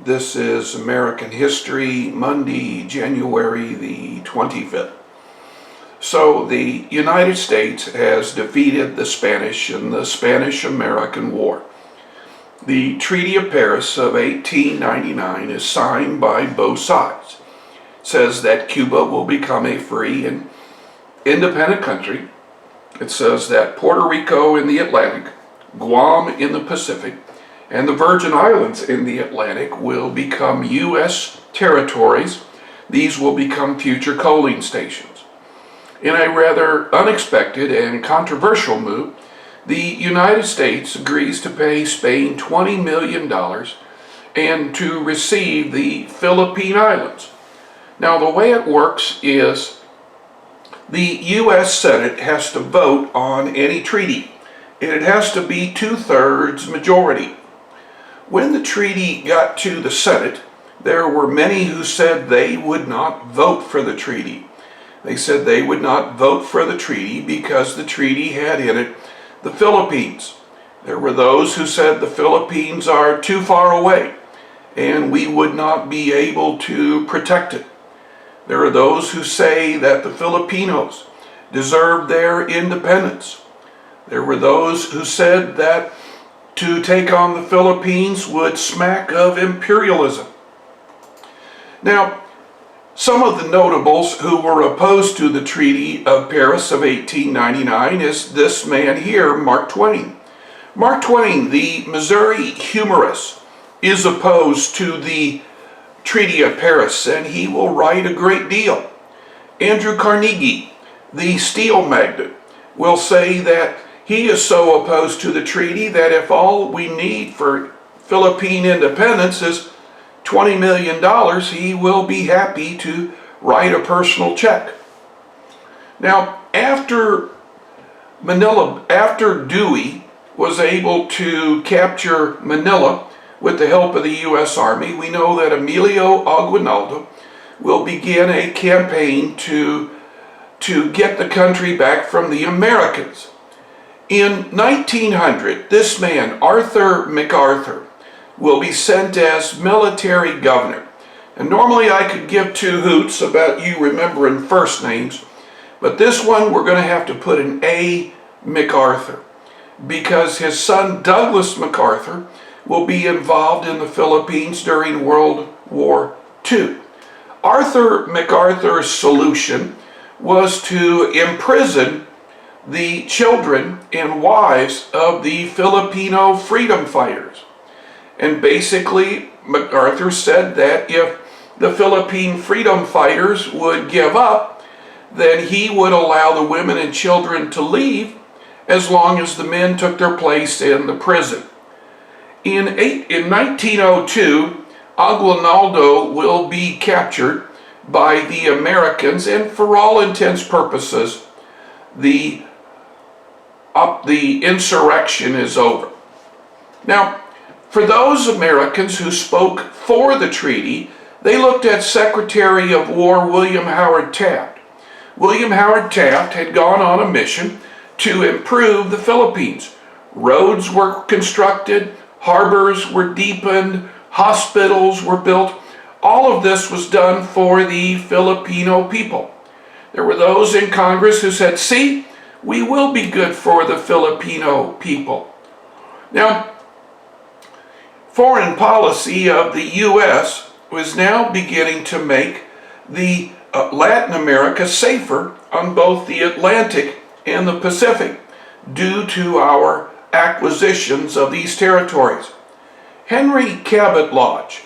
This is American History, Monday, January the 25th. So the United States has defeated the Spanish in the Spanish-American War. The Treaty of Paris of 1899 is signed by both sides. It says that Cuba will become a free and independent country. It says that Puerto Rico in the Atlantic, Guam in the Pacific, and the Virgin Islands in the Atlantic will become U.S. territories. These will become future coaling stations. In a rather unexpected and controversial move, the United States agrees to pay Spain $20 million and to receive the Philippine Islands. Now, the way it works is the U.S. Senate has to vote on any treaty, and it has to be 2/3 majority. When the treaty got to the Senate, there were many who said they would not vote for the treaty. They said they would not vote for the treaty because the treaty had in it the Philippines. There were those who said the Philippines are too far away and we would not be able to protect it. There are those who say that the Filipinos deserve their independence. There were those who said that to take on the Philippines would smack of imperialism. Now, some of the notables who were opposed to the Treaty of Paris of 1899 is this man here, Mark Twain. Mark Twain, the Missouri humorist, is opposed to the Treaty of Paris, and he will write a great deal. Andrew Carnegie, the steel magnate, will say that he is so opposed to the treaty that if all we need for Philippine independence is $20 million, he will be happy to write a personal check. Now, after Dewey was able to capture Manila with the help of the U.S. Army, we know that Emilio Aguinaldo will begin a campaign to get the country back from the Americans. In 1900, this man, Arthur MacArthur, will be sent as military governor. And normally I could give two hoots about you remembering first names, but this one we're going to have to put an A. MacArthur, because his son Douglas MacArthur will be involved in the Philippines during World War II. Arthur MacArthur's solution was to imprison the children and wives of the Filipino freedom fighters. And basically, MacArthur said that if the Philippine freedom fighters would give up, then he would allow the women and children to leave as long as the men took their place in the prison. In 1902, Aguinaldo will be captured by the Americans, and for all intents and purposes, the insurrection is over. Now, for those Americans who spoke for the treaty, they looked at Secretary of War William Howard Taft. William Howard Taft had gone on a mission to improve the Philippines. Roads were constructed, harbors were deepened, hospitals were built. All of this was done for the Filipino people. There were those in Congress who said, see, we will be good for the Filipino people. Now, foreign policy of the U.S. was now beginning to make the Latin America safer on both the Atlantic and the Pacific due to our acquisitions of these territories. Henry Cabot Lodge,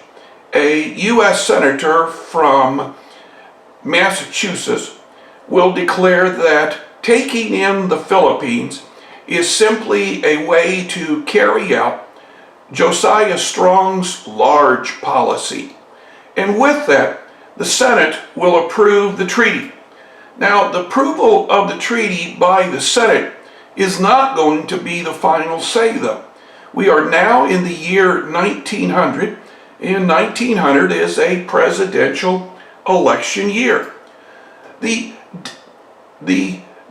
a U.S. Senator from Massachusetts, will declare that taking in the Philippines is simply a way to carry out Josiah Strong's large policy. And with that, the Senate will approve the treaty. Now, the approval of the treaty by the Senate is not going to be the final say, though. We are now in the year 1900, and 1900 is a presidential election year. The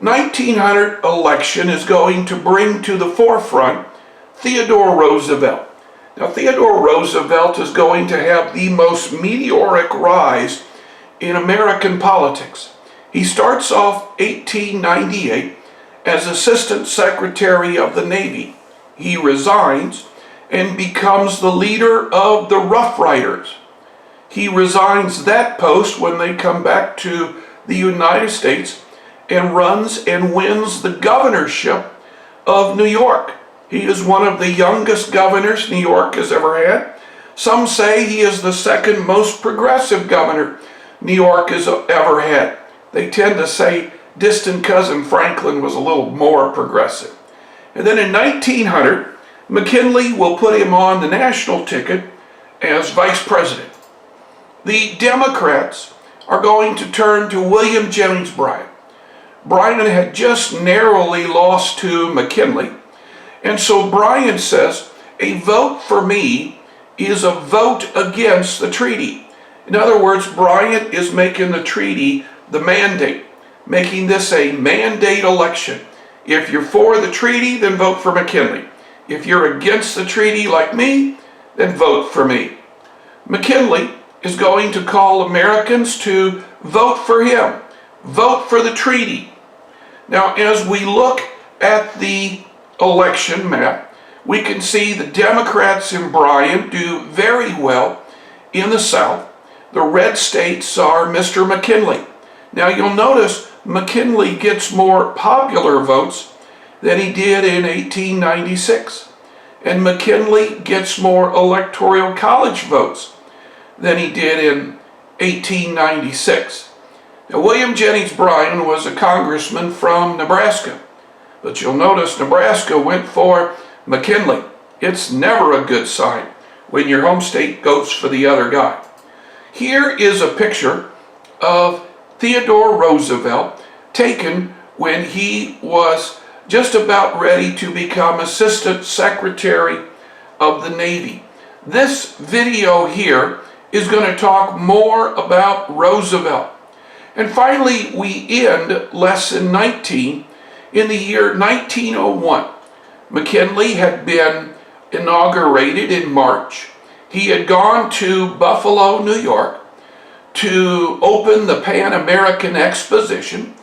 1900 election is going to bring to the forefront Theodore Roosevelt. Now, Theodore Roosevelt is going to have the most meteoric rise in American politics. He starts off 1898 as Assistant Secretary of the Navy. He resigns and becomes the leader of the Rough Riders. He resigns that post when they come back to the United States and runs and wins the governorship of New York. He is one of the youngest governors New York has ever had. Some say he is the second most progressive governor New York has ever had. They tend to say distant cousin Franklin was a little more progressive. And then in 1900, McKinley will put him on the national ticket as vice president. The Democrats are going to turn to William Jennings Bryan. Bryan had just narrowly lost to McKinley, and so Bryan says, a vote for me is a vote against the treaty. In other words, Bryan is making the treaty the mandate, making this a mandate election. If you're for the treaty, then vote for McKinley. If you're against the treaty like me, then vote for me. McKinley is going to call Americans to vote for him, vote for the treaty. Now, as we look at the election map, we can see the Democrats in Bryan do very well in the South. The red states are Mr. McKinley. Now, you'll notice McKinley gets more popular votes than he did in 1896. And McKinley gets more electoral college votes than he did in 1896. Now, William Jennings Bryan was a congressman from Nebraska, but you'll notice Nebraska went for McKinley. It's never a good sign when your home state goes for the other guy. Here is a picture of Theodore Roosevelt taken when he was just about ready to become Assistant Secretary of the Navy. This video here is going to talk more about Roosevelt. And finally, we end lesson 19 in the year 1901. McKinley had been inaugurated in March. He had gone to Buffalo, New York to open the Pan American Exposition.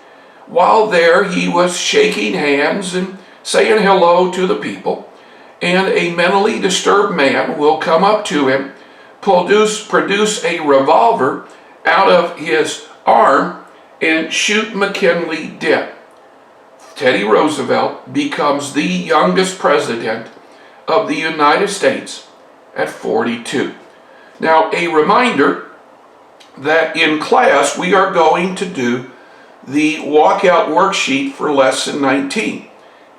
While there, he was shaking hands and saying hello to the people. And a mentally disturbed man will come up to him, produce a revolver out of his arm, and shoot McKinley dead. Teddy Roosevelt becomes the youngest president of the United States at 42. Now, a reminder that in class we are going to do the walkout worksheet for lesson 19.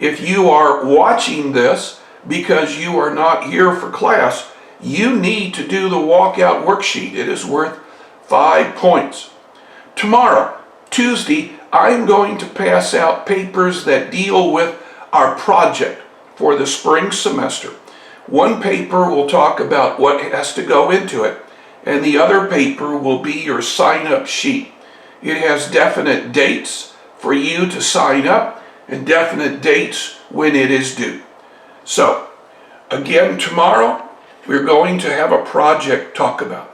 If you are watching this because you are not here for class, you need to do the walkout worksheet. It is worth 5 points. Tomorrow, Tuesday, I'm going to pass out papers that deal with our project for the spring semester. One paper will talk about what has to go into it, and the other paper will be your sign-up sheet. It has definite dates for you to sign up and definite dates when it is due. So, again, tomorrow, we're going to have a project talk about.